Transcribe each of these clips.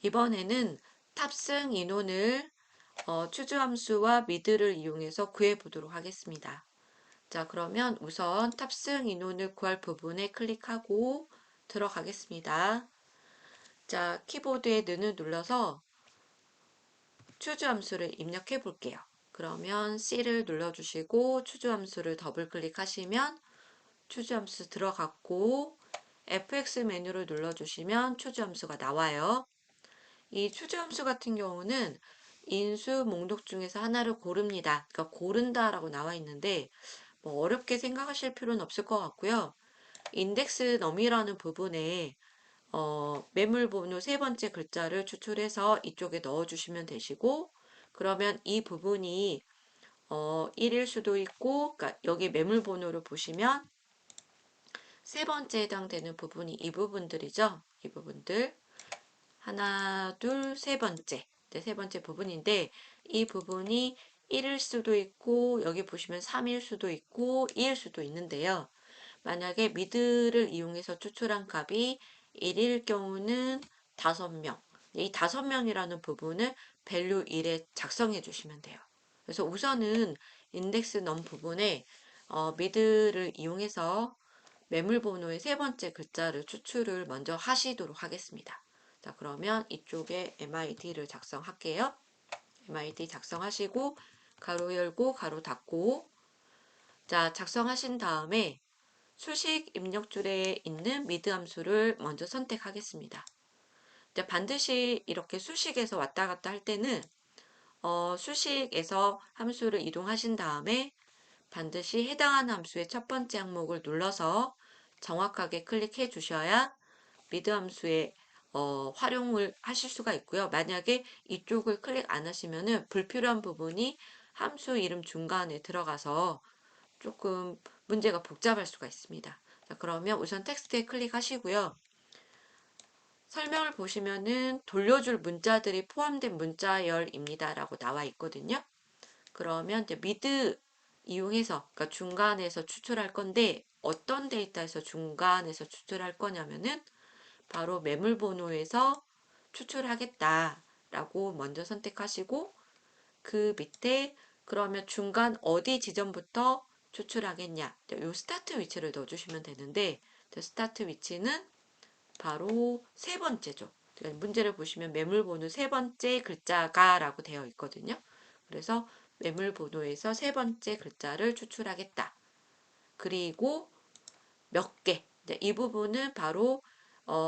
이번에는 탑승 인원을 추주함수와 미드를 이용해서 구해 보도록 하겠습니다. 자, 그러면 우선 탑승 인원을 구할 부분에 클릭하고 들어가겠습니다. 자, 키보드에 는을 눌러서 추주함수를 입력해 볼게요. 그러면 C를 눌러주시고 추주함수를 더블 클릭하시면 추주함수 들어갔고 FX 메뉴를 눌러주시면 추주함수가 나와요. 이 추주함수 같은 경우는 인수 목록 중에서 하나를 고릅니다. 그러니까 고른다라고 나와 있는데 뭐 어렵게 생각하실 필요는 없을 것 같고요. 인덱스 너미라는 부분에 매물 번호 세 번째 글자를 추출해서 이쪽에 넣어주시면 되시고 그러면 이 부분이 1일 수도 있고 그러니까 여기 매물 번호를 보시면 세 번째 해당되는 부분이 이 부분들이죠. 이 부분들 하나, 둘, 세 번째. 네, 세 번째 부분인데 이 부분이 1일 수도 있고 여기 보시면 3일 수도 있고 2일 수도 있는데요. 만약에 미드를 이용해서 추출한 값이 1일 경우는 5명. 이 5명이라는 부분을 value 1에 작성해 주시면 돼요. 그래서 우선은 인덱스 넘 부분에 미드를 이용해서 매물 번호의 세 번째 글자를 추출을 먼저 하시도록 하겠습니다. 자, 그러면 이쪽에 MID를 작성할게요. MID 작성하시고 가로 열고 가로 닫고 자, 작성하신 다음에 수식 입력줄에 있는 미드 함수를 먼저 선택하겠습니다. 자, 반드시 이렇게 수식에서 왔다 갔다 할 때는 수식에서 함수를 이동하신 다음에 반드시 해당하는 함수의 첫 번째 항목을 눌러서 정확하게 클릭해 주셔야 미드 함수의 활용을 하실 수가 있고요. 만약에 이쪽을 클릭 안 하시면은 불필요한 부분이 함수 이름 중간에 들어가서 조금 문제가 복잡할 수가 있습니다. 자, 그러면 우선 텍스트에 클릭하시고요. 설명을 보시면은 돌려줄 문자들이 포함된 문자열입니다. 라고 나와 있거든요. 그러면 이제 미드 이용해서, 그러니까 중간에서 추출할 건데 어떤 데이터에서 중간에서 추출할 거냐면은 바로 매물 번호에서 추출하겠다라고 먼저 선택하시고 그 밑에 그러면 중간 어디 지점부터 추출하겠냐 요 스타트 위치를 넣어주시면 되는데 스타트 위치는 바로 세 번째죠. 문제를 보시면 매물 번호 세 번째 글자가 라고 되어 있거든요. 그래서 매물 번호에서 세 번째 글자를 추출하겠다. 그리고 몇 개. 이 부분은 바로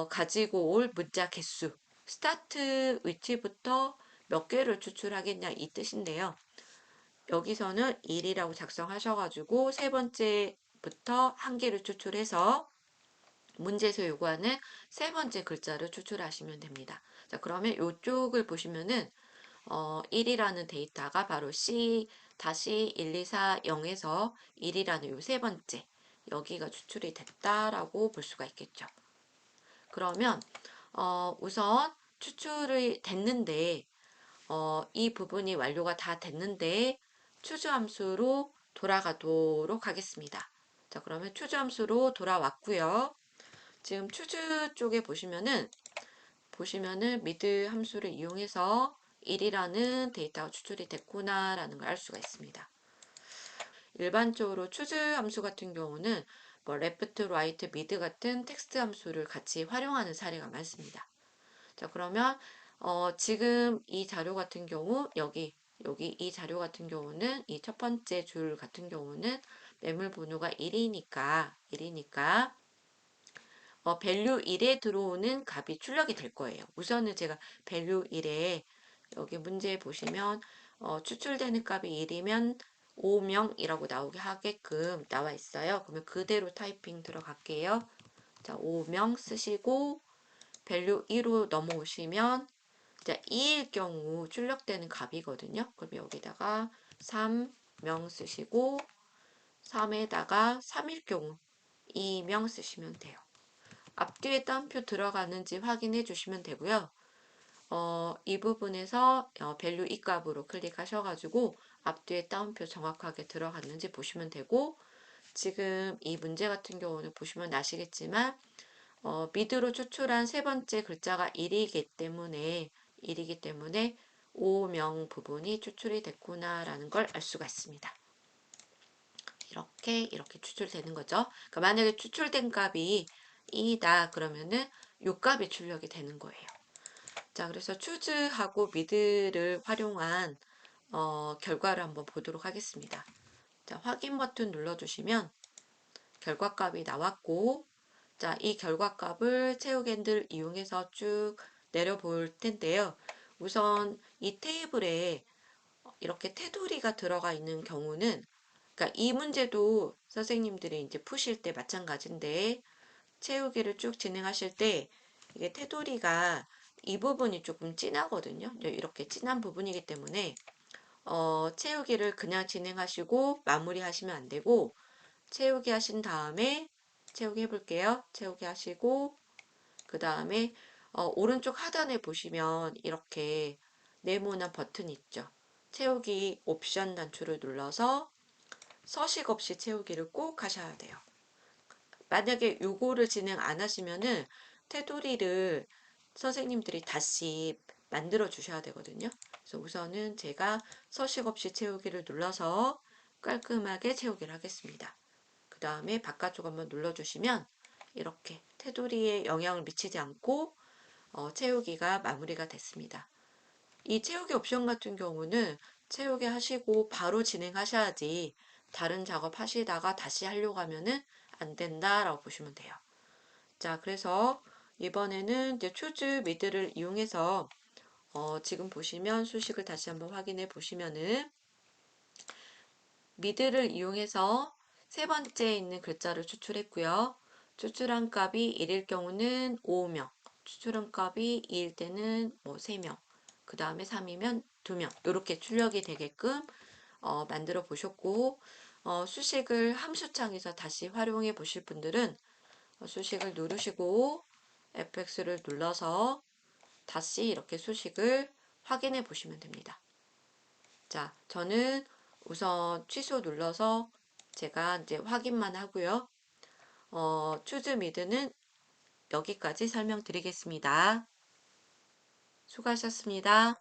가지고 올 문자 개수. 스타트 위치부터 몇 개를 추출하겠냐 이 뜻인데요. 여기서는 1이라고 작성하셔가지고 세 번째부터 한 개를 추출해서 문제에서 요구하는 세 번째 글자를 추출하시면 됩니다. 자, 그러면 이쪽을 보시면은 1이라는 데이터가 바로 C-124-0에서 1이라는 요 세 번째 여기가 추출이 됐다라고 볼 수가 있겠죠. 그러면 우선 추출이 됐는데 이 부분이 완료가 다 됐는데 추주함수로 돌아가도록 하겠습니다. 자, 그러면 추주함수로 돌아왔고요. 지금 추주 쪽에 보시면은 미드 함수를 이용해서 1이라는 데이터가 추출이 됐구나라는 걸 알 수가 있습니다. 일반적으로 추주 함수 같은 경우는 뭐 left, right, mid 같은 텍스트 함수를 같이 활용하는 사례가 많습니다. 자, 그러면 지금 이 자료 같은 경우 여기 이 자료 같은 경우는 이 첫 번째 줄 같은 경우는 매물 번호가 1이니까 value 1에 들어오는 값이 출력이 될 거예요. 우선은 제가 value 1에 여기 문제 보시면 추출되는 값이 1이면 5명이라고 나오게 하게끔 나와 있어요. 그러면 그대로 타이핑 들어갈게요. 자, 5명 쓰시고 value 2로 넘어오시면 자, 2일 경우 출력되는 값이거든요. 그럼 여기다가 3명 쓰시고 3에다가 3일 경우 2명 쓰시면 돼요. 앞뒤에 따옴표 들어가는지 확인해 주시면 되고요. 이 부분에서 value 이 값으로 클릭하셔가지고 앞뒤에 따옴표 정확하게 들어갔는지 보시면 되고 지금 이 문제 같은 경우는 보시면 아시겠지만 미드로 추출한 세 번째 글자가 1이기 때문에 오명 부분이 추출이 됐구나라는 걸 알 수가 있습니다. 이렇게 추출되는 거죠. 그러니까 만약에 추출된 값이 2다 그러면은 요 값이 출력이 되는 거예요. 자, 그래서 추즈하고 미드를 활용한 결과를 한번 보도록 하겠습니다. 자, 확인 버튼 눌러주시면 결과값이 나왔고, 자, 이 결과값을 채우기 핸들 이용해서 쭉 내려볼 텐데요. 우선 이 테이블에 이렇게 테두리가 들어가 있는 경우는, 그러니까 이 문제도 선생님들이 이제 푸실 때 마찬가지인데, 채우기를 쭉 진행하실 때 이게 테두리가 이 부분이 조금 진하거든요. 이렇게 진한 부분이기 때문에 채우기를 그냥 진행하시고 마무리하시면 안 되고, 채우기 하신 다음에 채우기 해볼게요. 채우기 하시고 그 다음에 오른쪽 하단에 보시면 이렇게 네모난 버튼이 있죠. 채우기 옵션 단추를 눌러서 서식 없이 채우기를 꼭 하셔야 돼요. 만약에 요거를 진행 안 하시면은 테두리를 선생님들이 다시 만들어 주셔야 되거든요. 그래서 우선은 제가 서식 없이 채우기를 눌러서 깔끔하게 채우기를 하겠습니다. 그 다음에 바깥쪽 한번 눌러주시면 이렇게 테두리에 영향을 미치지 않고 채우기가 마무리가 됐습니다. 이 채우기 옵션 같은 경우는 채우기 하시고 바로 진행하셔야지 다른 작업 하시다가 다시 하려고 하면은 안 된다라고 보시면 돼요. 자, 그래서 이번에는 이제 choose mid를 이용해서 지금 보시면 수식을 다시 한번 확인해 보시면은 mid를 이용해서 세 번째에 있는 글자를 추출했고요. 추출한 값이 1일 경우는 5명, 추출한 값이 2일 때는 뭐 3명, 그 다음에 3이면 2명 이렇게 출력이 되게끔 만들어 보셨고 수식을 함수창에서 다시 활용해 보실 분들은 수식을 누르시고 FX를 눌러서 다시 이렇게 수식을 확인해 보시면 됩니다. 자, 저는 우선 취소 눌러서 제가 이제 확인만 하고요. 추즈 미드는 여기까지 설명드리겠습니다. 수고하셨습니다.